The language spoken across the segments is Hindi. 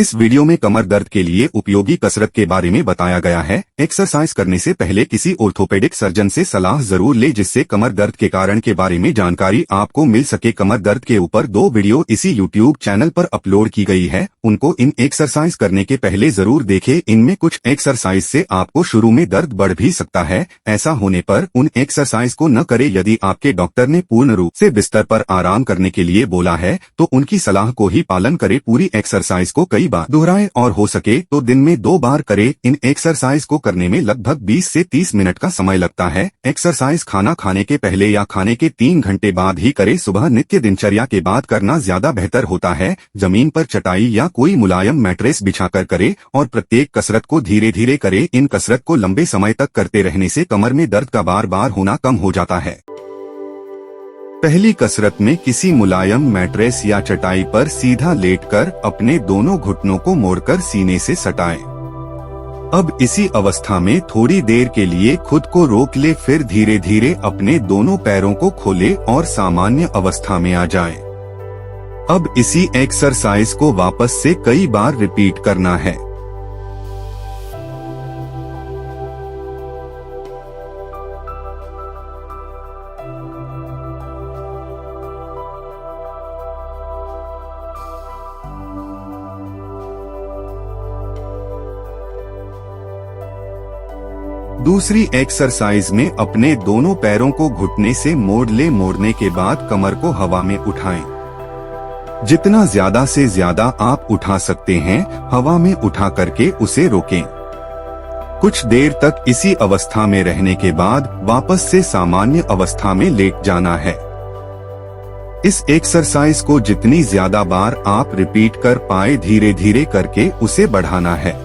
इस वीडियो में कमर दर्द के लिए उपयोगी कसरत के बारे में बताया गया है। एक्सरसाइज करने से पहले किसी ऑर्थोपेडिक सर्जन से सलाह जरूर ले, जिससे कमर दर्द के कारण के बारे में जानकारी आपको मिल सके। कमर दर्द के ऊपर 2 वीडियो इसी यूट्यूब चैनल पर अपलोड की गई है, उनको इन एक्सरसाइज करने के पहले जरूर देखें। इनमें कुछ एक्सरसाइज से आपको शुरू में दर्द बढ़ भी सकता है। ऐसा होने पर उन एक्सरसाइज को न करें। यदि आपके डॉक्टर ने पूर्ण रूप से बिस्तर पर आराम करने के लिए बोला है तो उनकी सलाह को ही पालन करें। पूरी एक्सरसाइज को कई बार दोहराएं और हो सके तो दिन में 2 बार करें। इन एक्सरसाइज को करने में लगभग 20 से 30 मिनट का समय लगता है। एक्सरसाइज खाना खाने के पहले या खाने के 3 घंटे बाद ही करें। सुबह नित्य दिनचर्या के बाद करना ज्यादा बेहतर होता है। जमीन पर चटाई या कोई मुलायम मैट्रेस बिछाकर करें और प्रत्येक कसरत को धीरे धीरे करें। इन कसरत को लंबे समय तक करते रहने से कमर में दर्द का बार बार होना कम हो जाता है। पहली कसरत में किसी मुलायम मैट्रेस या चटाई पर सीधा लेटकर अपने दोनों घुटनों को मोड़कर सीने से सटाएं। अब इसी अवस्था में थोड़ी देर के लिए खुद को रोक ले, फिर धीरे धीरे अपने दोनों पैरों को खोले और सामान्य अवस्था में आ जाएं। अब इसी एक्सरसाइज को वापस से कई बार रिपीट करना है। दूसरी एक्सरसाइज में अपने दोनों पैरों को घुटने से मोड़ ले। मोड़ने के बाद कमर को हवा में उठाएं। जितना ज्यादा से ज्यादा आप उठा सकते हैं हवा में उठा करके उसे रोकें। कुछ देर तक इसी अवस्था में रहने के बाद वापस से सामान्य अवस्था में लेट जाना है। इस एक्सरसाइज को जितनी ज्यादा बार आप रिपीट कर पाए धीरे धीरे करके उसे बढ़ाना है।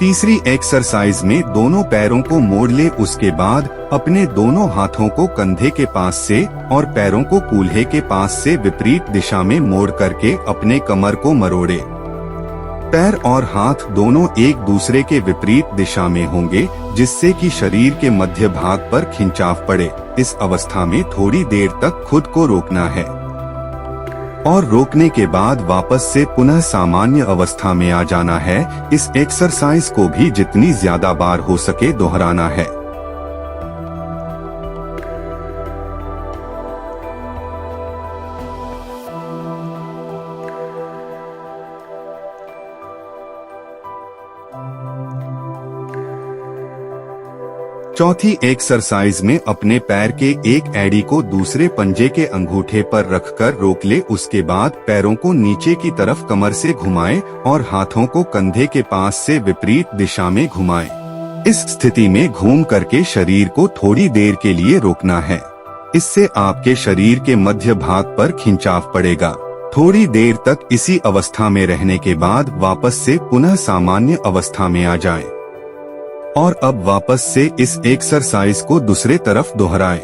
तीसरी एक्सरसाइज में दोनों पैरों को मोड़ ले। उसके बाद अपने दोनों हाथों को कंधे के पास से और पैरों को कूल्हे के पास से विपरीत दिशा में मोड़ करके अपने कमर को मरोड़े। पैर और हाथ दोनों एक दूसरे के विपरीत दिशा में होंगे, जिससे कि शरीर के मध्य भाग पर खिंचाव पड़े। इस अवस्था में थोड़ी देर तक खुद को रोकना है और रोकने के बाद वापस से पुनः सामान्य अवस्था में आ जाना है। इस एक्सरसाइज को भी जितनी ज्यादा बार हो सके दोहराना है। चौथी एक्सरसाइज में अपने पैर के एक एड़ी को दूसरे पंजे के अंगूठे पर रखकर रोक ले। उसके बाद पैरों को नीचे की तरफ कमर से घुमाएं और हाथों को कंधे के पास से विपरीत दिशा में घुमाएं। इस स्थिति में घूम करके शरीर को थोड़ी देर के लिए रोकना है। इससे आपके शरीर के मध्य भाग पर खिंचाव पड़ेगा। थोड़ी देर तक इसी अवस्था में रहने के बाद वापस से पुनः सामान्य अवस्था में आ जाएं। और अब वापस से इस एक्सरसाइज को दूसरे तरफ दोहराएं।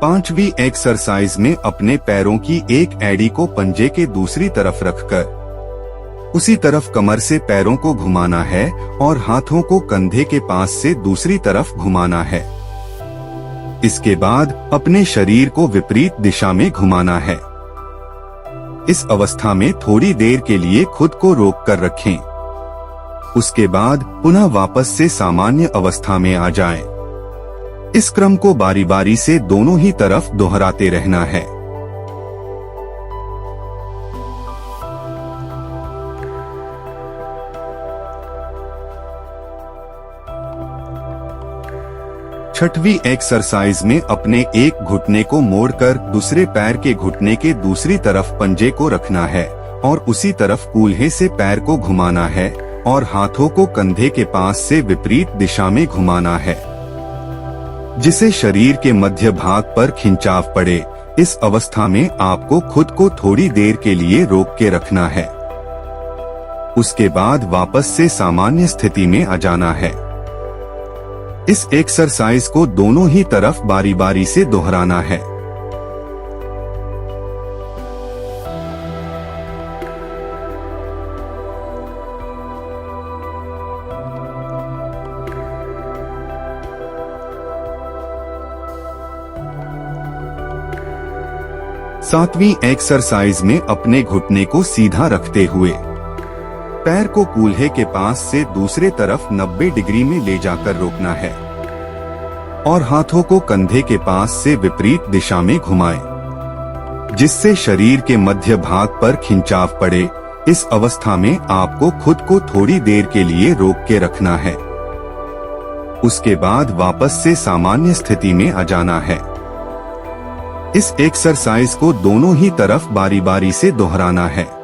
पांचवी एक्सरसाइज में अपने पैरों की एक एड़ी को पंजे के दूसरी तरफ रखकर उसी तरफ कमर से पैरों को घुमाना है और हाथों को कंधे के पास से दूसरी तरफ घुमाना है। इसके बाद अपने शरीर को विपरीत दिशा में घुमाना है। इस अवस्था में थोड़ी देर के लिए खुद को रोक कर रखें। उसके बाद पुनः वापस से सामान्य अवस्था में आ जाएं। इस क्रम को बारी बारी से दोनों ही तरफ दोहराते रहना है। छठवीं एक्सरसाइज में अपने एक घुटने को मोड़कर दूसरे पैर के घुटने के दूसरी तरफ पंजे को रखना है और उसी तरफ कूल्हे से पैर को घुमाना है और हाथों को कंधे के पास से विपरीत दिशा में घुमाना है, जिससे शरीर के मध्य भाग पर खिंचाव पड़े। इस अवस्था में आपको खुद को थोड़ी देर के लिए रोक के रखना है। उसके बाद वापस से सामान्य स्थिति में आ जाना है। इस एक्सरसाइज को दोनों ही तरफ बारी बारी से दोहराना है। सातवीं एक्सरसाइज में अपने घुटने को सीधा रखते हुए पैर को कूल्हे के पास से दूसरे तरफ 90 डिग्री में ले जाकर रोकना है और हाथों को कंधे के पास से विपरीत दिशा में घुमाएं, जिससे शरीर के मध्य भाग पर खिंचाव पड़े। इस अवस्था में आपको खुद को थोड़ी देर के लिए रोक के रखना है। उसके बाद वापस से सामान्य स्थिति में आ जाना है। इस एक्सरसाइज को दोनों ही तरफ बारी बारी से दोहराना है।